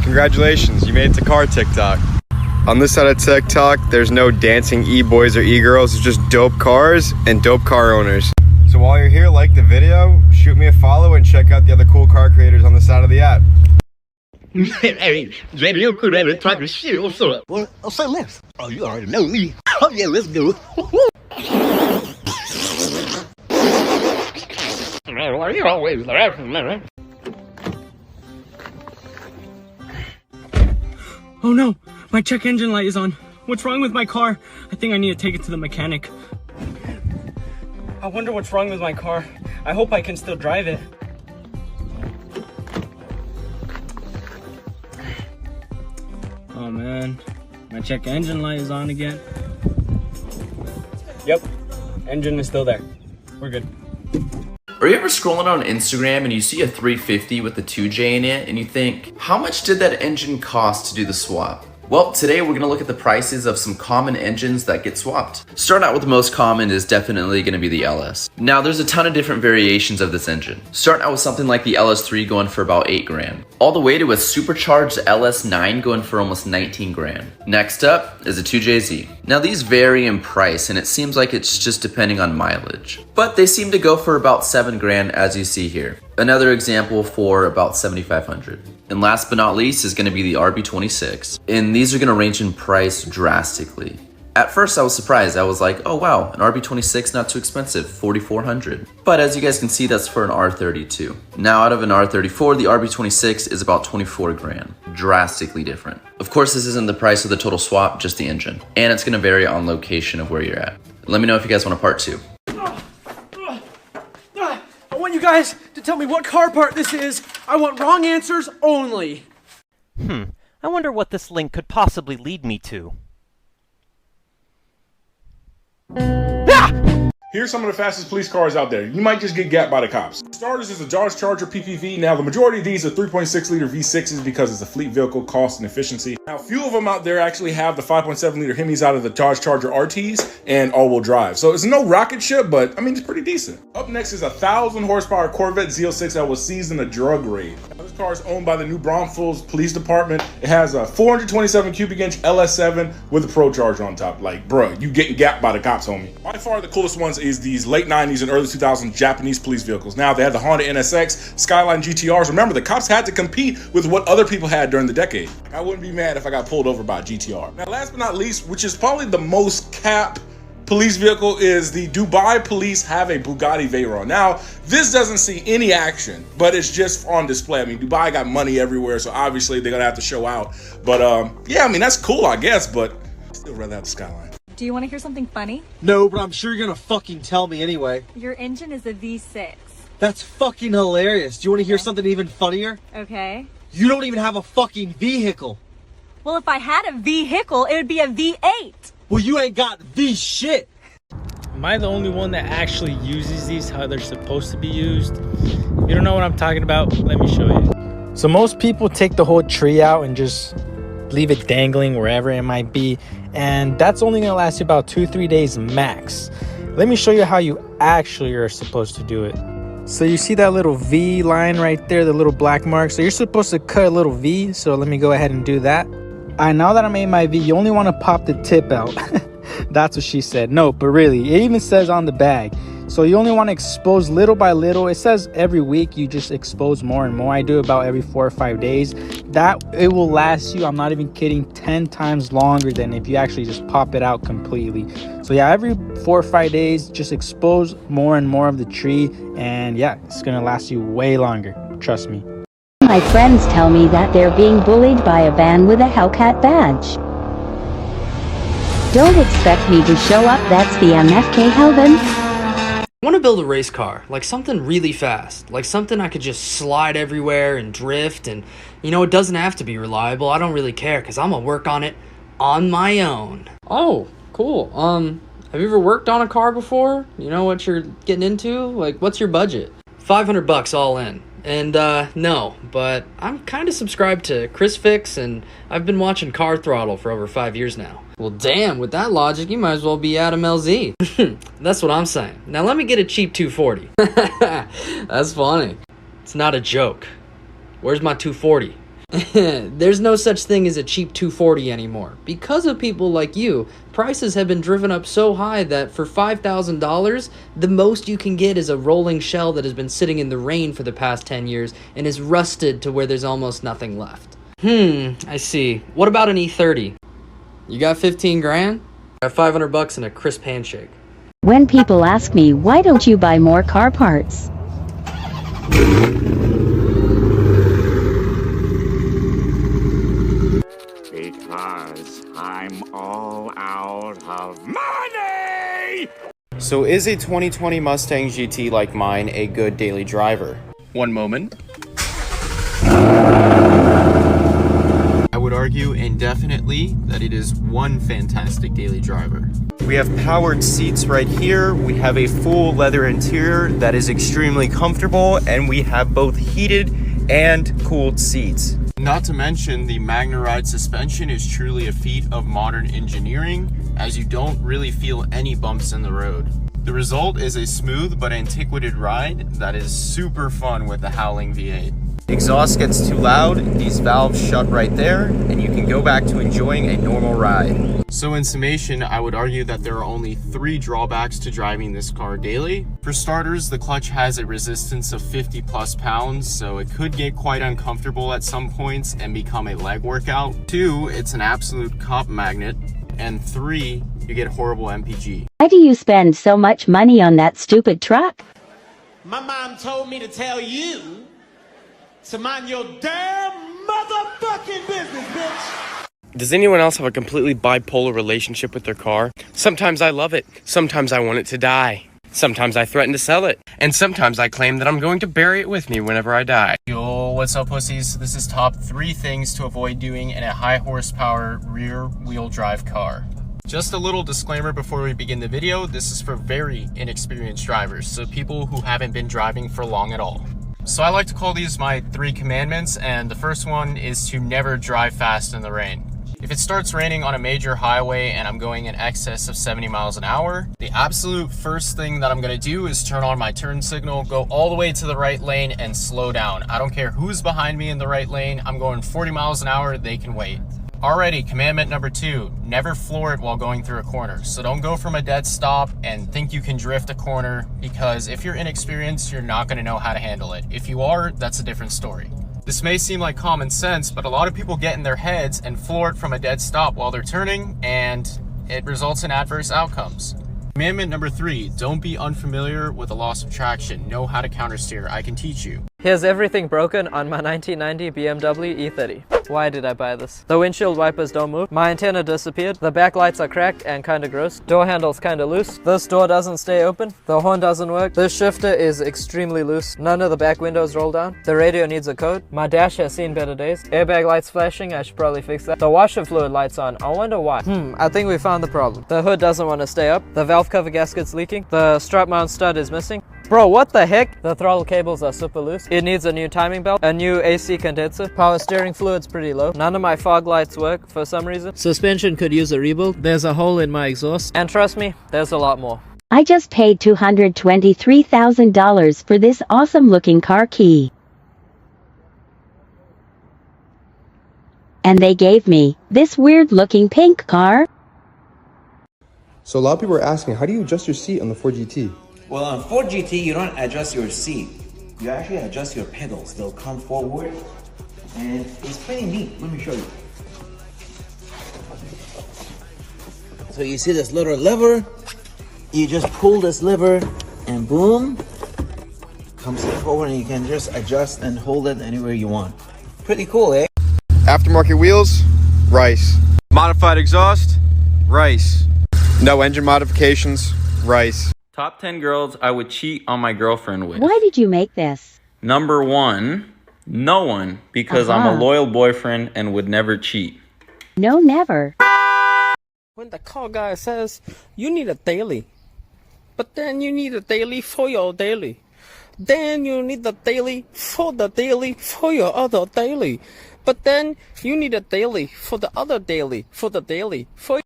Congratulations, you made it to car TikTok. On this side of TikTok, there's no dancing e-boys or e-girls, it's just dope cars and dope car owners. So while you're here, like the video, shoot me a follow, and check out the other cool car creators on the side of the app. Well, I'll say less. Oh, you already know me. Oh yeah, let's go. Oh no, my check engine light is on. What's wrong with my car? I think I need to take it to the mechanic. I wonder what's wrong with my car. I hope I can still drive it. Oh man, my check engine light is on again. Yep, engine is still there. We're good. Are you ever scrolling on Instagram and you see a 350 with the 2J in it and you think, how much did that engine cost to do the swap? Well, today we're gonna look at the prices of some common engines that get swapped. Starting out with the most common is definitely gonna be the LS. Now there's a ton of different variations of this engine. Starting out with something like the LS3 going for about 8 grand. All the way to a supercharged LS9 going for almost 19 grand. Next up is a 2JZ. Now these vary in price and it seems like it's just depending on mileage. But they seem to go for about 7 grand as you see here. Another example for about 7,500. And last but not least is going to be the RB26. And these are going to range in price drastically. At first I was surprised. I was like, oh wow, an RB26 not too expensive, 4,400. But as you guys can see, that's for an R32. Now out of an R34, the RB26 is about 24 grand. Drastically different. Of course, this isn't the price of the total swap, just the engine. And it's going to vary on location of where you're at. Let me know if you guys want a part 2. I want you guys to tell me what car part this is. I want wrong answers only. I wonder what this link could possibly lead me to. Here's some of the fastest police cars out there. You might just get gapped by the cops. Starters is a Dodge Charger PPV. Now, the majority of these are 3.6 liter V6s because it's a fleet vehicle, cost and efficiency. Now, a few of them out there actually have the 5.7 liter Hemis out of the Dodge Charger RTs and all-wheel drive. So it's no rocket ship, but I mean, it's pretty decent. Up next is a 1,000 horsepower Corvette Z06 that was seized in a drug raid. Now, this car is owned by the New Braunfels Police Department. It has a 427 cubic inch LS7 with a Pro Charger on top. Like, bruh, you getting gapped by the cops, homie. By far the coolest ones is these late 90s and early 2000s Japanese police vehicles. Now, they had the Honda NSX, Skyline GTRs. Remember, the cops had to compete with what other people had during the decade. I wouldn't be mad if I got pulled over by a GTR. Now, last but not least, which is probably the most cap police vehicle, is the Dubai police have a Bugatti Veyron. Now, this doesn't see any action, but it's just on display. I mean, Dubai got money everywhere, so obviously they're gonna have to show out. But yeah, I mean, that's cool, I guess, but I'd still rather have the Skyline. Do you want to hear something funny? No, but I'm sure you're gonna fucking tell me anyway. Your engine is a V6. That's fucking hilarious. Do you want to hear something even funnier? Okay. You don't even have a fucking vehicle. Well, if I had a vehicle, it would be a V8. Well, you ain't got V shit. Am I the only one that actually uses these how they're supposed to be used? If you don't know what I'm talking about, let me show you. So most people take the whole tree out and just leave it dangling wherever it might be, and that's only gonna last you about 2-3 days max. Let me show you how you actually are supposed to do it. So you see that little V line right there, the little black mark? So you're supposed to cut a little V, so let me go ahead and do that. Now that I made my V, you only want to pop the tip out. That's what she said. No, but really, it even says on the bag. So you only want to expose little by little. It says every week you just expose more and more. I do about every 4 or 5 days. That it will last you, I'm not even kidding, 10 times longer than if you actually just pop it out completely. So yeah, every 4 or 5 days, just expose more and more of the tree, and yeah, it's gonna last you way longer. Trust me. My friends tell me that they're being bullied by a van with a Hellcat badge. Don't expect me to show up, that's the MFK Helden. I want to build a race car, like something really fast, like something I could just slide everywhere and drift, and you know, it doesn't have to be reliable. I don't really care because I'm gonna work on it on my own. Oh, cool. Have you ever worked on a car before? You know what you're getting into? Like, what's your budget? $500 all in. And no, but I'm kind of subscribed to Chris Fix, and I've been watching Car Throttle for over 5 years now. Well, damn, with that logic, you might as well be Adam LZ. That's what I'm saying. Now let me get a cheap 240. That's funny. It's not a joke. Where's my 240? There's no such thing as a cheap 240 anymore. Because of people like you, prices have been driven up so high that for $5,000, the most you can get is a rolling shell that has been sitting in the rain for the past 10 years and is rusted to where there's almost nothing left. I see. What about an E30? You got 15 grand? I got 500 bucks and a crisp handshake. When people ask me, why don't you buy more car parts? Because I'm all out of money! So is a 2020 Mustang GT like mine a good daily driver? One moment. I would argue indefinitely that it is one fantastic daily driver. We have powered seats right here, we have a full leather interior that is extremely comfortable, and we have both heated and cooled seats. Not to mention, the MagnaRide suspension is truly a feat of modern engineering, as you don't really feel any bumps in the road. The result is a smooth but antiquated ride that is super fun with the howling V8. Exhaust gets too loud, these valves shut right there, and you can go back to enjoying a normal ride. So in summation, I would argue that there are only 3 drawbacks to driving this car daily. For starters, the clutch has a resistance of 50 plus pounds, so it could get quite uncomfortable at some points and become a leg workout. 2, it's an absolute cop magnet. And 3, you get horrible MPG. Why do you spend so much money on that stupid truck? My mom told me to tell you to mind your damn motherfucking business, bitch! Does anyone else have a completely bipolar relationship with their car? Sometimes I love it, sometimes I want it to die. Sometimes I threaten to sell it, and sometimes I claim that I'm going to bury it with me whenever I die. Yo, what's up pussies? This is top 3 things to avoid doing in a high horsepower rear wheel drive car. Just a little disclaimer before we begin the video, this is for very inexperienced drivers, so people who haven't been driving for long at all. So I like to call these my 3 commandments, and the first one is to never drive fast in the rain. If it starts raining on a major highway and I'm going in excess of 70 miles an hour, the absolute first thing that I'm gonna do is turn on my turn signal, go all the way to the right lane and slow down. I don't care who's behind me in the right lane, I'm going 40 miles an hour, they can wait. Alrighty, commandment number 2, never floor it while going through a corner. So don't go from a dead stop and think you can drift a corner, because if you're inexperienced, you're not gonna know how to handle it. If you are, that's a different story. This may seem like common sense, but a lot of people get in their heads and floor it from a dead stop while they're turning, and it results in adverse outcomes. Commandment number 3, don't be unfamiliar with the loss of traction. Know how to countersteer, I can teach you. Here's everything broken on my 1990 BMW E30. Why did I buy this? The windshield wipers don't move, my antenna disappeared, the back lights are cracked and kinda gross, door handle's kinda loose, this door doesn't stay open, the horn doesn't work, this shifter is extremely loose, none of the back windows roll down, the radio needs a code, my dash has seen better days, airbag lights flashing, I should probably fix that, the washer fluid light's on, I wonder why. I think we found the problem. The hood doesn't want to stay up, the valve cover gasket's leaking, the strap mount stud is missing. Bro, what the heck? The throttle cables are super loose. It needs a new timing belt, a new AC condenser. Power steering fluid's pretty low. None of my fog lights work for some reason. Suspension could use a rebuild. There's a hole in my exhaust. And trust me, there's a lot more. I just paid $223,000 for this awesome looking car key. And they gave me this weird looking pink car. So a lot of people are asking, how do you adjust your seat on the Ford GT? Well, on Ford GT, you don't adjust your seat. You actually adjust your pedals. They'll come forward, and it's pretty neat. Let me show you. So you see this little lever? You just pull this lever, and boom, comes forward, and you can just adjust and hold it anywhere you want. Pretty cool, eh? Aftermarket wheels, rice. Modified exhaust, rice. No engine modifications, rice. Top 10 girls I would cheat on my girlfriend with. Why did you make this? Number 1, no one, because I'm a loyal boyfriend and would never cheat. No, never. When the call guy says, you need a daily, but then you need a daily for your daily. Then you need the daily for the daily for your other daily. But then you need a daily for the other daily for the daily for